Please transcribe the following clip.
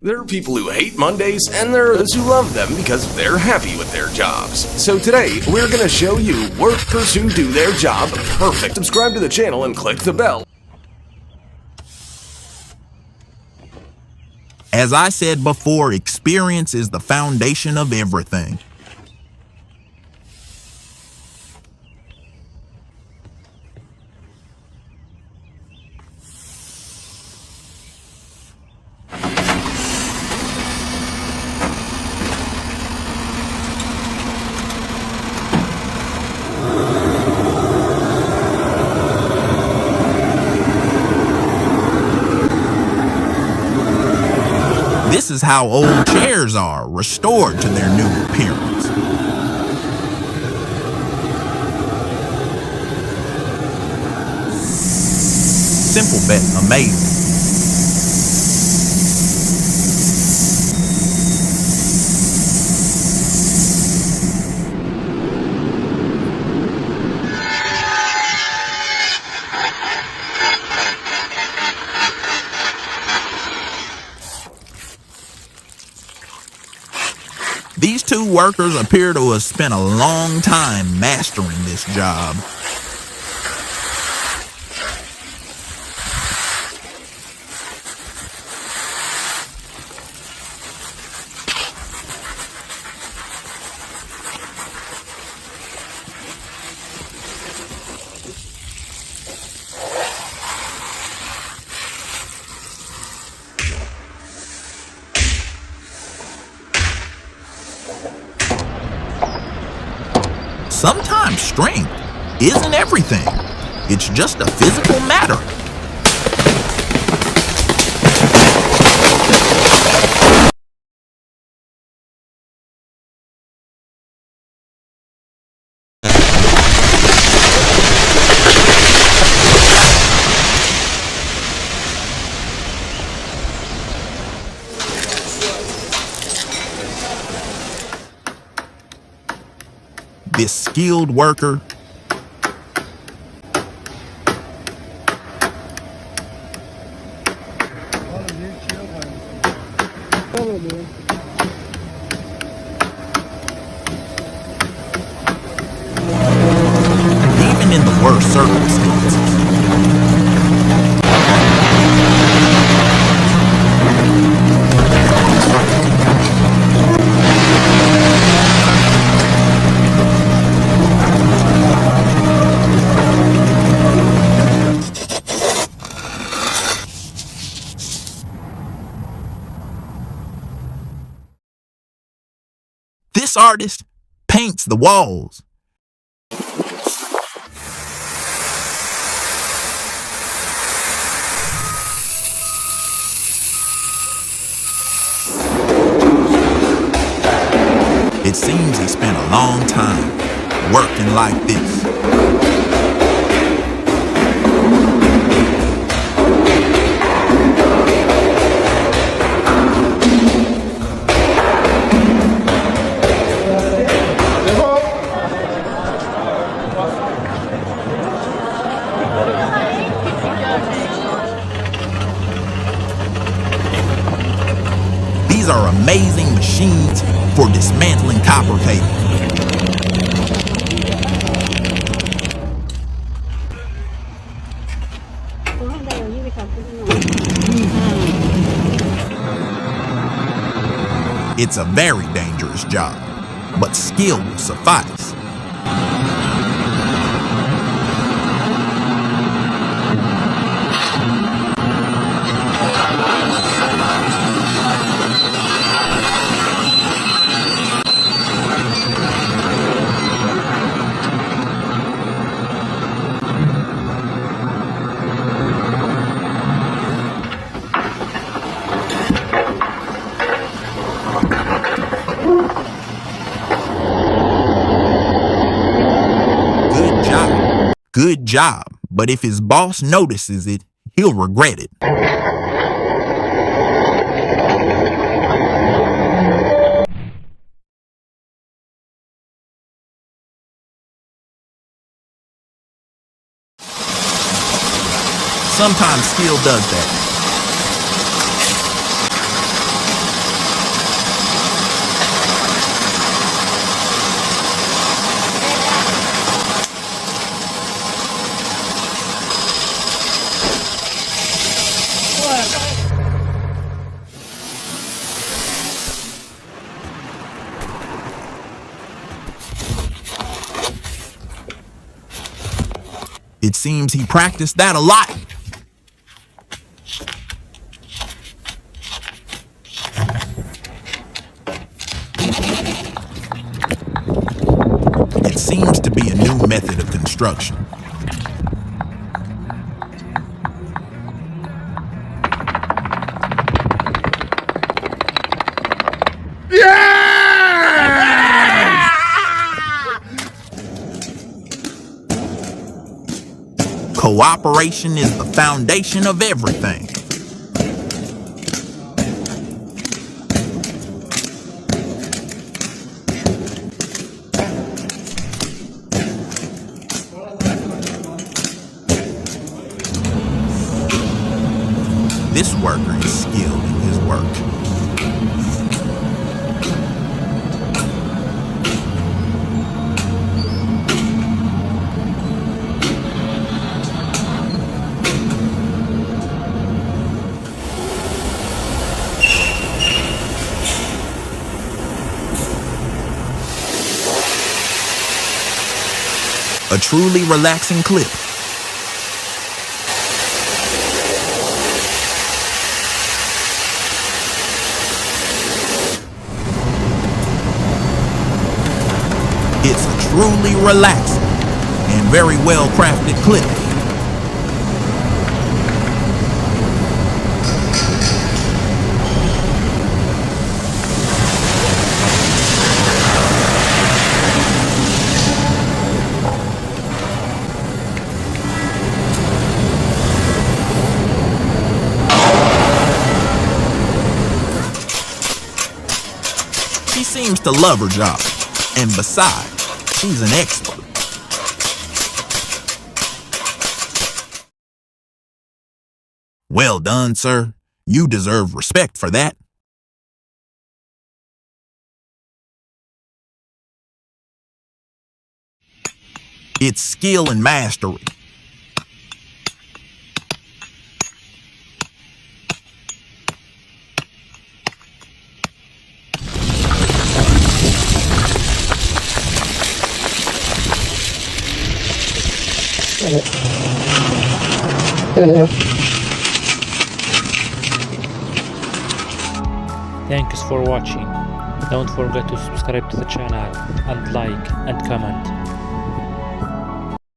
There are people who hate Mondays, and there are those who love them because they're happy with their jobs. So today, we're going to show you workers who do their job perfect. Subscribe to the channel and click the bell. As I said before, experience is the foundation of everything. This is how old chairs are restored to their new appearance. Simple but amazing. These two workers appear to have spent a long time mastering this job. Sometimes strength isn't everything. It's just a physical matter. This skilled worker even in the worst circumstances. This artist paints the walls. It seems he spent a long time working like this. These are amazing machines for dismantling copper cable. It's a very dangerous job, but skill will suffice. Good job, but if his boss notices it, he'll regret it. Sometimes skill does that. It seems he practiced that a lot. It seems to be a new method of construction. Cooperation is the foundation of everything. This worker is skilled in his work. A truly relaxing clip. It's a truly relaxing and very well crafted clip. She seems to love her job, and besides, she's an expert. Well done, sir. You deserve respect for that. It's skill and mastery. Thanks for watching. Don't forget to subscribe to the channel and like and comment.